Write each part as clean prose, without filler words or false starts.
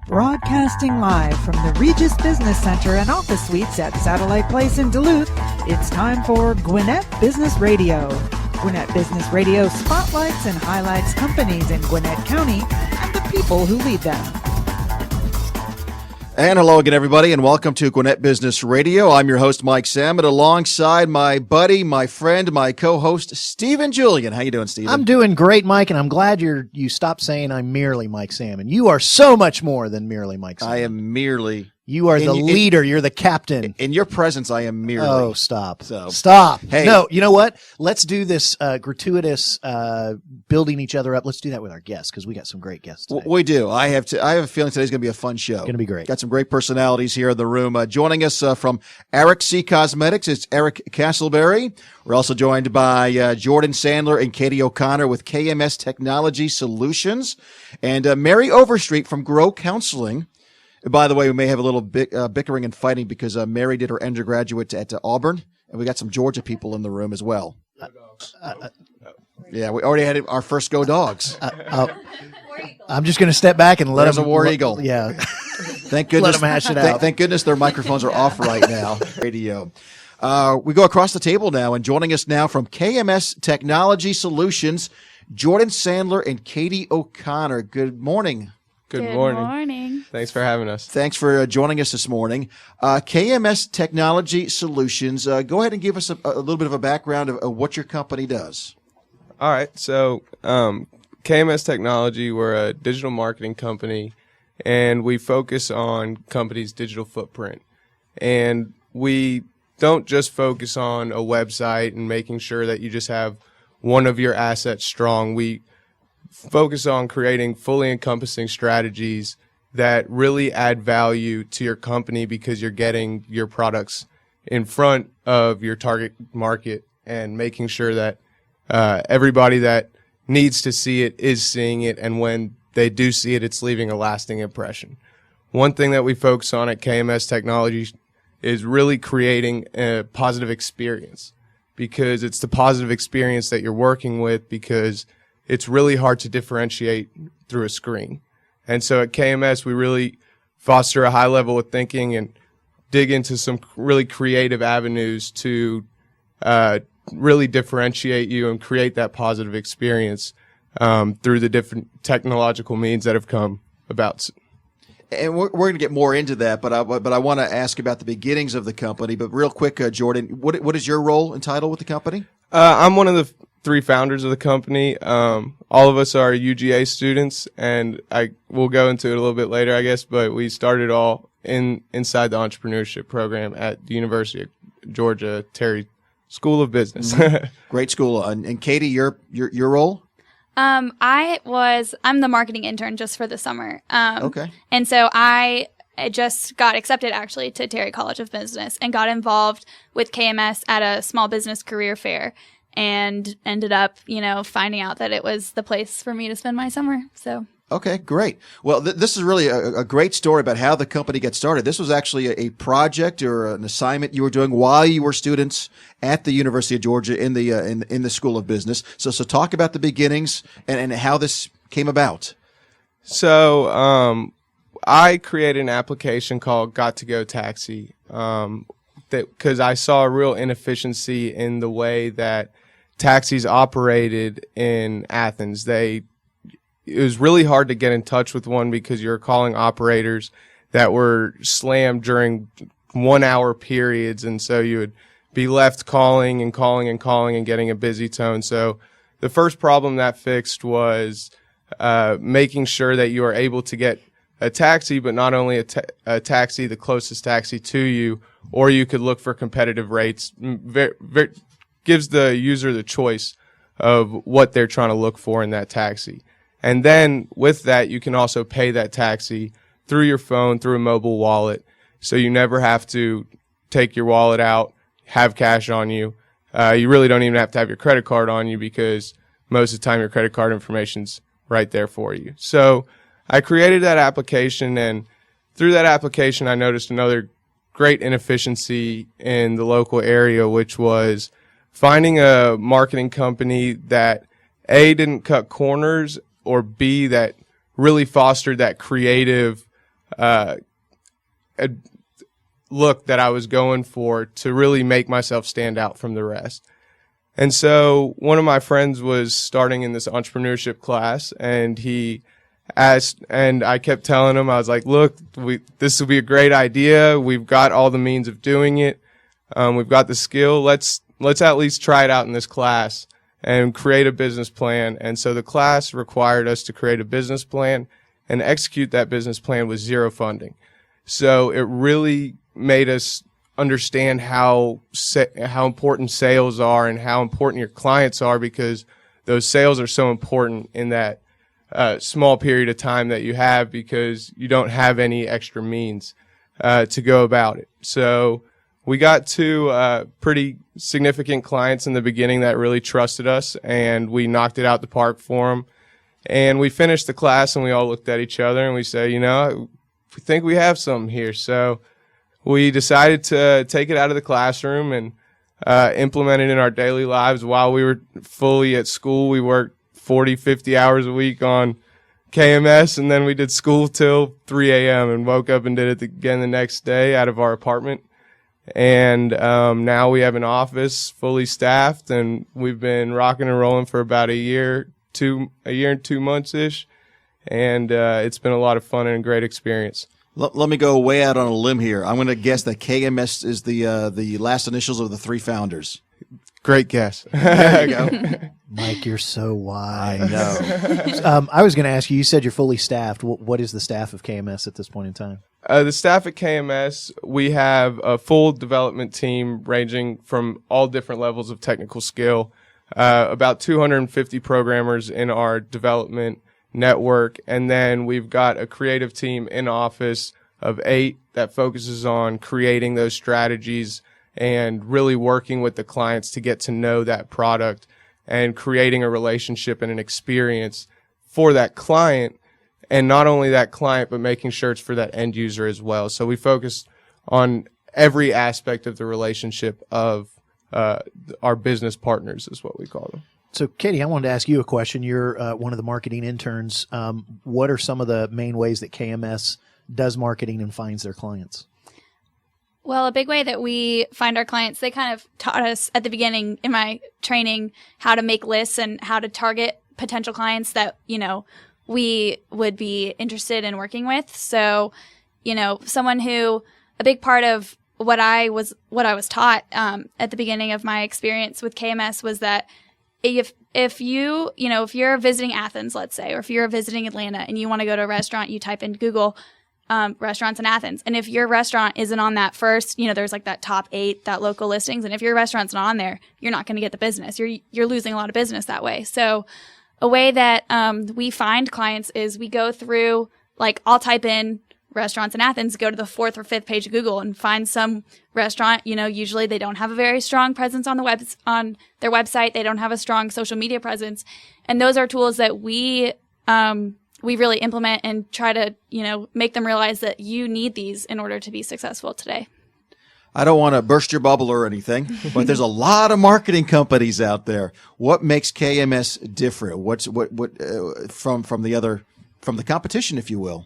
Broadcasting live from the Regis Business Center and office suites at Satellite Place in Duluth, it's time for Gwinnett Business Radio. Gwinnett Business Radio spotlights and highlights companies in Gwinnett County and the people who lead them. And hello again, everybody, and welcome to Gwinnett Business Radio. I'm your host, Mike Salmon, alongside my buddy, my friend, my co-host, Stephen Julian. How you doing, Stephen? I'm doing great, Mike, and I'm glad you stopped saying I'm merely Mike Salmon. You are so much more than merely Mike Salmon. I am merely... You are the leader. You're the captain. In your presence, I am merely... Oh, stop. So, stop. Hey. No, you know what? Let's do this gratuitous building each other up. Let's do that with our guests because we got some great guests today. We do. I have a feeling today's going to be a fun show. Going to be great. Got some great personalities here in the room. Joining us from RadioX Cosmetics, it's Eric Castleberry. We're also joined by Jordan Sandler and Katie O'Connor with KMS Technology Solutions, and Mary Overstreet from Grow Counseling. By the way, we may have a little bickering and fighting because Mary did her undergraduate at Auburn, and we got some Georgia people in the room as well. Yeah, we already had our first Go Dogs. I'm just going to step back and let There's them. a War Eagle. Yeah. Thank goodness. Let them hash it out. Thank goodness their microphones are off right now. Radio. We go across the table now, and joining us now from KMS Technology Solutions, Jordan Sandler and Katie O'Connor. Good morning. Good morning. Thanks for having us. Thanks for joining us this morning. KMS Technology Solutions, go ahead and give us a little bit of a background of what your company does. All right. So KMS Technology, we're a digital marketing company, and we focus on companies' digital footprint. And we don't just focus on a website and making sure that you just have one of your assets strong. We focus on creating fully encompassing strategies that really add value to your company because you're getting your products in front of your target market and making sure that everybody that needs to see it is seeing it, and when they do see it, it's leaving a lasting impression. One thing that we focus on at KMS Technology is really creating a positive experience, because it's the positive experience that you're working with, because it's really hard to differentiate through a screen. And so at KMS, we really foster a high level of thinking and dig into some really creative avenues to really differentiate you and create that positive experience through the different technological means that have come about. And we're going to get more into that, but I want to ask about the beginnings of the company. But real quick, Jordan, what is your role and title with the company? I'm one of the three founders of the company. All of us are UGA students, and we'll go into it a little bit later, I guess, but we started all inside the entrepreneurship program at the University of Georgia Terry School of Business. Great school. And Katie, your role? I'm the marketing intern just for the summer. Okay. And so I just got accepted actually to Terry College of Business and got involved with KMS at a small business career fair, and ended up, finding out that it was the place for me to spend my summer. So. Okay, great. Well, this is really a great story about how the company got started. This was actually a project or an assignment you were doing while you were students at the University of Georgia in the School of Business. So talk about the beginnings and how this came about. So I created an application called Got to Go Taxi because I saw a real inefficiency in the way that taxis operated in Athens. It was really hard to get in touch with one because you were calling operators that were slammed during 1 hour periods. And so you would be left calling and calling and calling and getting a busy tone. So the first problem that fixed was making sure that you are able to get a taxi, but not only a taxi, the closest taxi to you, or you could look for competitive rates. Gives the user the choice of what they're trying to look for in that taxi. And then with that, you can also pay that taxi through your phone, through a mobile wallet. So you never have to take your wallet out, have cash on you. You really don't even have to have your credit card on you because most of the time your credit card information's right there for you. So I created that application, and through that application, I noticed another great inefficiency in the local area, which was finding a marketing company that A, didn't cut corners, or B, that really fostered that creative look that I was going for to really make myself stand out from the rest. And so one of my friends was starting in this entrepreneurship class, and he asked, and I kept telling him, I was like, look, this will be a great idea. We've got all the means of doing it. We've got the skill. Let's at least try it out in this class and create a business plan. And so the class required us to create a business plan and execute that business plan with zero funding. So it really made us understand how important sales are and how important your clients are, because those sales are so important in that small period of time that you have, because you don't have any extra means to go about it. So we got two pretty significant clients in the beginning that really trusted us, and we knocked it out the park for them. And we finished the class, and we all looked at each other, and we said, we think we have something here. So we decided to take it out of the classroom and implement it in our daily lives. While we were fully at school, we worked 40, 50 hours a week on KMS, and then we did school till 3 a.m. and woke up and did it again the next day out of our apartment. And now we have an office fully staffed, and we've been rocking and rolling for about a year and 2 months-ish. And it's been a lot of fun and a great experience. Let me go way out on a limb here. I'm going to guess that KMS is the last initials of the three founders. Great guess. There you go. Mike, you're so wise. I know. I was going to ask you, you said you're fully staffed. What is the staff of KMS at this point in time? The staff at KMS, we have a full development team ranging from all different levels of technical skill, about 250 programmers in our development network, and then we've got a creative team in office of 8 that focuses on creating those strategies and really working with the clients to get to know that product and creating a relationship and an experience for that client. And not only that client, but making sure it's for that end user as well. So we focus on every aspect of the relationship of our business partners, is what we call them. So, Katie, I wanted to ask you a question. You're one of the marketing interns. What are some of the main ways that KMS does marketing and finds their clients? Well, a big way that we find our clients, they kind of taught us at the beginning in my training how to make lists and how to target potential clients that, we would be interested in working with. So, someone who, a big part of what I was taught at the beginning of my experience with KMS was that if you're visiting Athens, let's say, or if you're visiting Atlanta and you want to go to a restaurant, you type in Google restaurants in Athens. And if your restaurant isn't on that first, there's like that top 8, that local listings. And if your restaurant's not on there, you're not going to get the business. You're losing a lot of business that way. So a way that we find clients is we go through, I'll type in restaurants in Athens, go to the 4th or 5th page of Google and find some restaurant. Usually they don't have a very strong presence on their website. They don't have a strong social media presence. And those are tools that we really implement and try to, make them realize that you need these in order to be successful today. I don't want to burst your bubble or anything, but there's a lot of marketing companies out there. What makes KMS different? What's from the competition, if you will?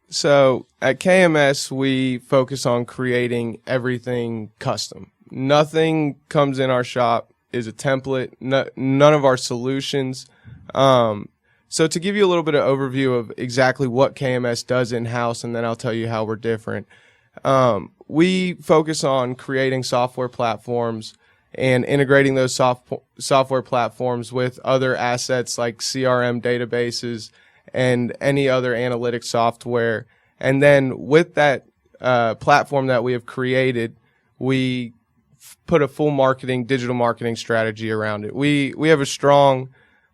So at KMS, we focus on creating everything custom. Nothing comes in our shop is a template. None of our solutions. So to give you a little bit of overview of exactly what KMS does in-house, and then I'll tell you how we're different. We focus on creating software platforms and integrating those software platforms with other assets like CRM databases and any other analytic software. And then with that platform that we have created, we put a full digital marketing strategy around it. We have a strong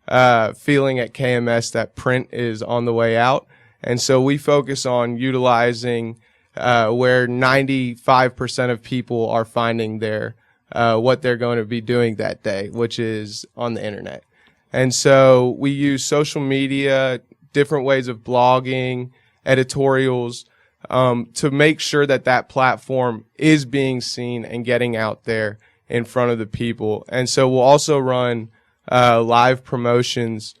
feeling at KMS that print is on the way out. And so we focus on utilizing where 95% of people are finding their what they're going to be doing that day, which is on the internet. And so we use social media, different ways of blogging, editorials, to make sure that platform is being seen and getting out there in front of the people. And so we'll also run live promotions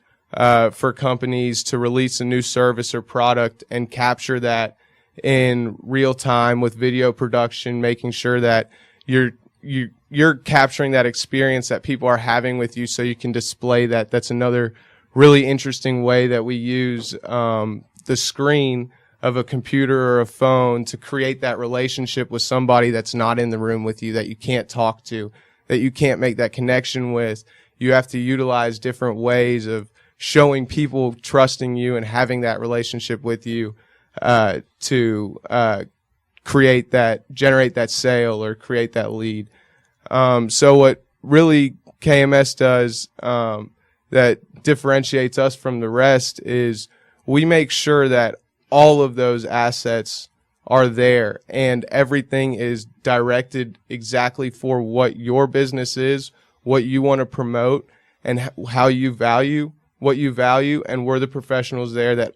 for companies to release a new service or product and capture that in real time with video production, making sure that you're capturing that experience that people are having with you so you can display that. That's another really interesting way that we use the screen of a computer or a phone to create that relationship with somebody that's not in the room with you, that you can't talk to, that you can't make that connection with. You have to utilize different ways of showing people trusting you and having that relationship with you to generate that sale or create that lead. So what really KMS does that differentiates us from the rest is we make sure that all of those assets are there and everything is directed exactly for what your business is, what you want to promote, and how you value what you value. And we're the professionals there that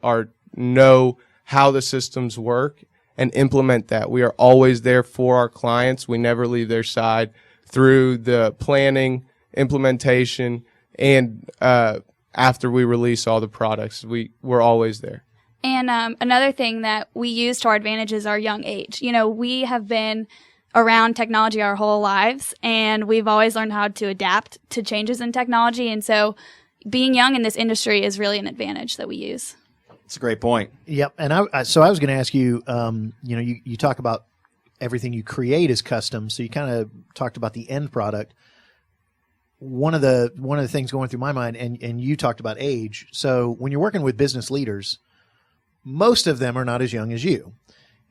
know how the systems work and implement that. We are always there for our clients. We never leave their side through the planning, implementation, and after we release all the products. We're always there. And another thing that we use to our advantage is our young age. You know, we have been around technology our whole lives, and we've always learned how to adapt to changes in technology. And so being young in this industry is really an advantage that we use. It's a great point. Yep. And so I was going to ask you, you talk about everything you create is custom. So you kind of talked about the end product. One of the things going through my mind, and you talked about age. So when you're working with business leaders, most of them are not as young as you.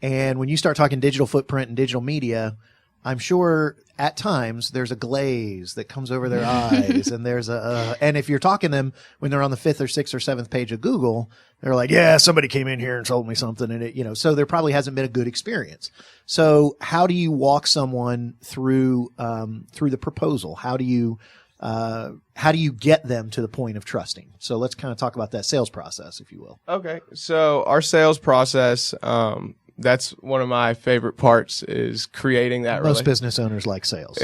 And when you start talking digital footprint and digital media, I'm sure at times there's a glaze that comes over their eyes, and there's and if you're talking to them when they're on the 5th or 6th or 7th page of Google, they're like, yeah, somebody came in here and told me something, and so there probably hasn't been a good experience. So how do you walk someone through the proposal? How do you get them to the point of trusting? So let's kind of talk about that sales process, if you will. Okay. So our sales process, that's one of my favorite parts, is creating that. Most business owners like sales.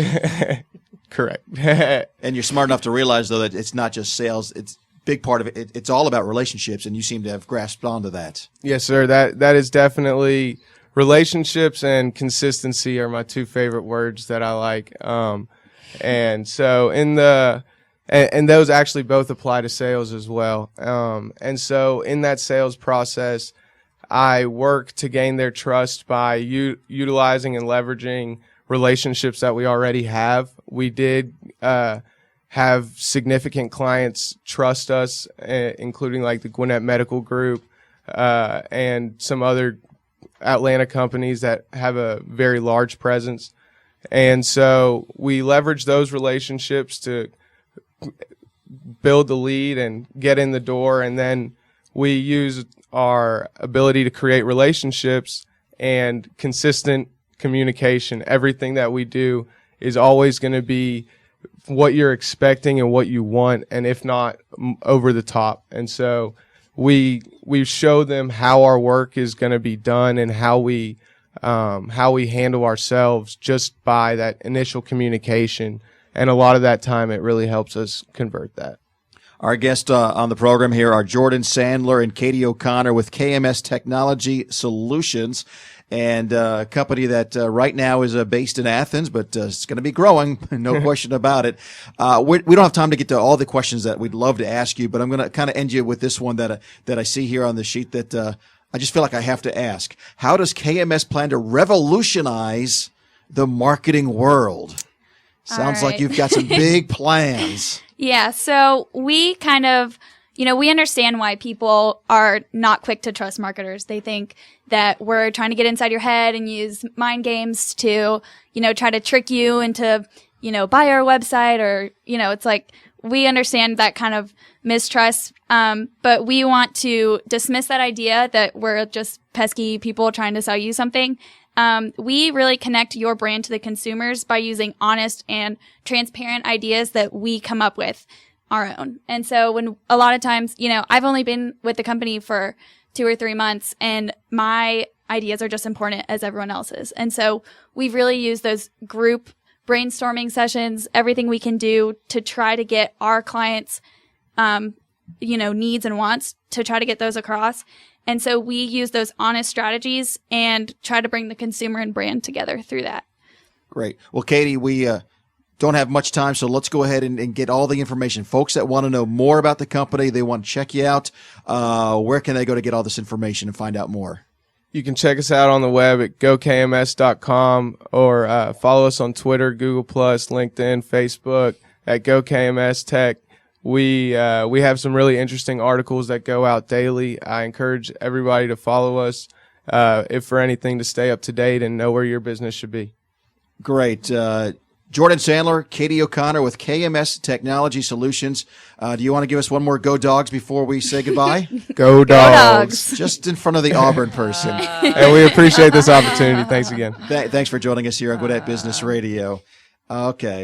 Correct. And you're smart enough to realize, though, that it's not just sales. It's a big part of it. It's all about relationships, and you seem to have grasped onto that. Yes, sir. That is definitely relationships, and consistency are my two favorite words that I like. And so and those actually both apply to sales as well. And so in that sales process, I work to gain their trust by utilizing and leveraging relationships that we already have. We did have significant clients trust us, including like the Gwinnett Medical Group and some other Atlanta companies that have a very large presence. And so we leverage those relationships to build the lead and get in the door, and then we use our ability to create relationships and consistent communication. Everything that we do is always going to be what you're expecting and what you want, and if not, over the top. And so we show them how our work is going to be done and how we handle ourselves just by that initial communication. And a lot of that time, it really helps us convert that. Our guests on the program here are Jordan Sandler and Katie O'Connor with KMS Technology Solutions, and a company that right now is based in Athens, but it's going to be growing, no question about it. We don't have time to get to all the questions that we'd love to ask you, but I'm going to kind of end you with this one that I see here on the sheet that I just feel like I have to ask. How does KMS plan to revolutionize the marketing world? Sounds like you've got some big plans. Yeah, so we kind of, we understand why people are not quick to trust marketers. They think that we're trying to get inside your head and use mind games to, try to trick you into, buy our website, or, it's like we understand that kind of mistrust. But we want to dismiss that idea that we're just pesky people trying to sell you something. We really connect your brand to the consumers by using honest and transparent ideas that we come up with our own. And so when a lot of times, I've only been with the company for 2 or 3 months, and my ideas are just important as everyone else's. And so we've really used those group brainstorming sessions, everything we can do to try to get our clients, needs and wants, to try to get those across. And so we use those honest strategies and try to bring the consumer and brand together through that. Great. Well, Katie, we don't have much time, so let's go ahead and get all the information. Folks that want to know more about the company, they want to check you out, where can they go to get all this information and find out more? You can check us out on the web at gokms.com or follow us on Twitter, Google+, LinkedIn, Facebook at GoKMSTech. We have some really interesting articles that go out daily. I encourage everybody to follow us, if for anything, to stay up to date and know where your business should be. Great. Jordan Sandler, Katie O'Connor with KMS Technology Solutions. Do you want to give us one more Go Dogs before we say goodbye? Go Dogs. Just in front of the Auburn person. And we appreciate this opportunity. Thanks again. Thanks for joining us here on Gwinnett Business Radio. Okay.